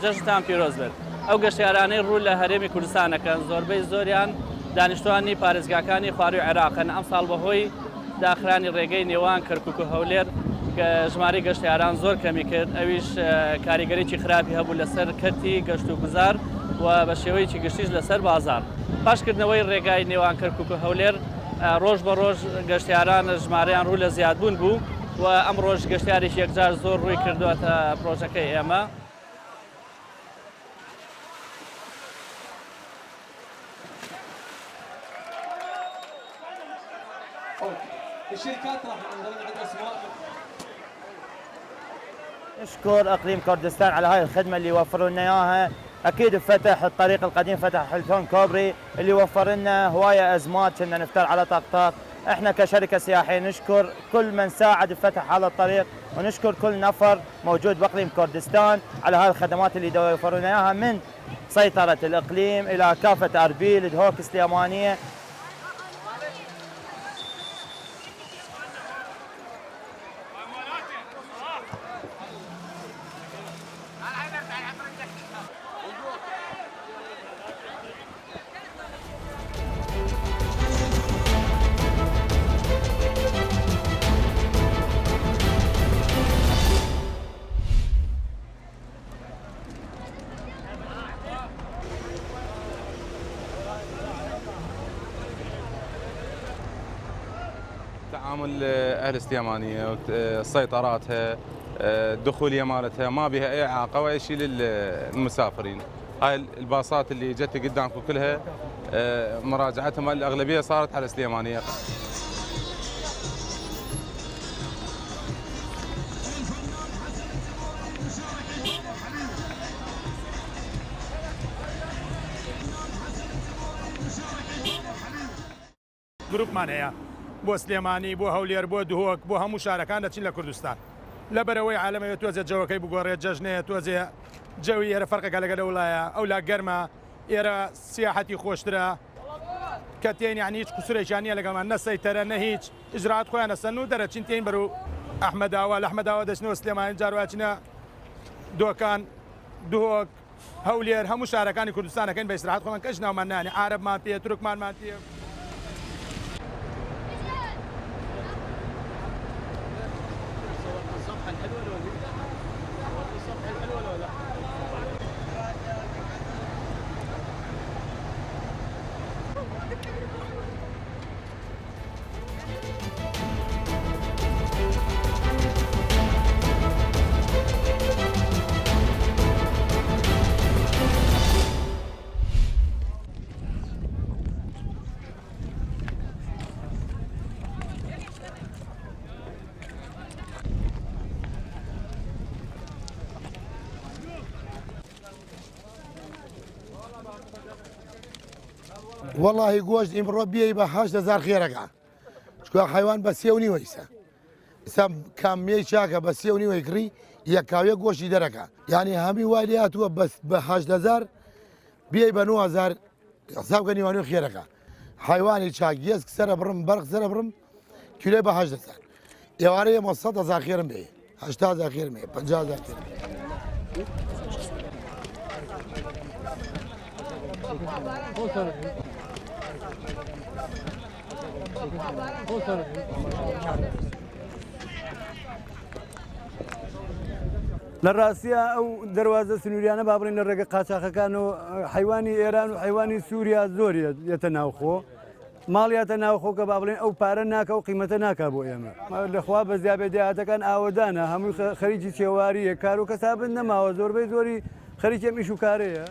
جەژتان پیرۆز بێت. ئەو گەشتیارانەی ڕوو لە هەرێمی کوردستانەکەن زۆربەی زۆریان دانیشتوانی پارێزگاکانی خواروی عێراقن. ئەم ساڵ بەهۆی داخرانی ڕێگەی نێوان کەرکک و هەولێر ژمارەی گەشتیاران زۆر کەمی کرد، ئەویش کاریگەریی خراپی هەبوو لەسەر کەرتی گەشت و گوزار و بە شێوەیەکی گشتیش لەسەر بازار. پاشکردنەوەی ڕێگای نێوان کەرکک و هەولێر ڕۆژ بە ڕۆژ گەشتیاران ژمارەیان ڕوو لە زیادبوون بوو و ئەم ڕۆژ گەشتیارێکی یەکجار زۆر ڕووی کردووەتە پرۆژەکەی ئێمە. الشركات راح نضل عندها اسماء. نشكر اقليم كردستان على هاي الخدمه اللي وفروا لنا اياها. اكيد فتح الطريق القديم، فتح حلتون كوبري اللي وفر لنا هوايه ازمات كنا نفتر على طقطق. احنا كشركه سياحيه نشكر كل من ساعد بفتح هذا الطريق، ونشكر كل نفر موجود باقليم كردستان على هاي الخدمات اللي يوفروا لنا اياها، من سيطره الاقليم الى كافه اربيل دهوك سليمانيه. تعامل اهل السليمانيه سيطراتها الدخوليه مالتها ما بها اي اعاقه واي شيء للمسافرين. هاي الباصات اللي جت قدامكم كلها مراجعتها الاغلبيه صارت على السليمانيه. گروپمان هەیە بۆ سلێمانی، بۆ هەولێر، بۆ دهۆک، بۆ هەموو شارەکان دەچین لە کوردستان. لەبەرەوەی عالەمەوە تۆزێ جەوەکەی بگۆڕێت، جەژنەیە تۆزێ جەوی ئێرە فەرقەکە لەگەڵ وڵایە، ئەولا گەرمە، ئێرە سیاحەتی خۆشترە کە تێن یعنی هیچ قوسورێکیان نییە لەگەڵمان، نە سەیتەرە نە هیچ ئیجرات خۆیان ئەسەن و دەرەچین تێین بەرەو ئەحمەداوە، لە ئەحمەداوە دەچنەوە سلێمانی، جارواچنە دۆکان، دهۆک، هەولێر، هەموو شارەکانی کوردستانەکەین بە ئیسراحەت خۆمان کەس ناومان نانی، عارەبمان پێ، تورکمانمان پێ. والله گۆشت ئیمڕۆ بێی بە 8,000 خێرەکە، چکە حیوان بە 3.5 ئیسا ئستا کامیەی چاکە بە 3.5 کڕی یەک کاوێ گۆشتی دەرەکە، یعنی هەمی وای لێ هاتووە بە 8,000 بێی بە 9,000 حسابکە نیوانوی خێرەکە. حیوانی چاک گێسک سەرە بڕم بەرق سەرە بڕم کیلۆی بە 8,000 ئێوارەیە 100,000 خێرم بێ، 80,000 خێرم بێ، 50,000 خێرم بێ. لە ڕاستیە ئەو دەواازە سنووریانە بابڕین لە ڕێگە قاچاقەکان و حیوانی ئێران و حیوانی سووریا زۆر یەتە ناوخۆ، ماڵیاتە ناوخۆ کە با بڵێن ئەو پارە ناکە و قیمەتە ناکا بۆ ئێمە. لەخوا بە زیابێ دیاتەکان ئاوەدانە، هەمووی خەریکی چێواریە، کار و کەسابن نەماوە، زۆربەی زۆری خەریکی ئەمیش و کارەیە.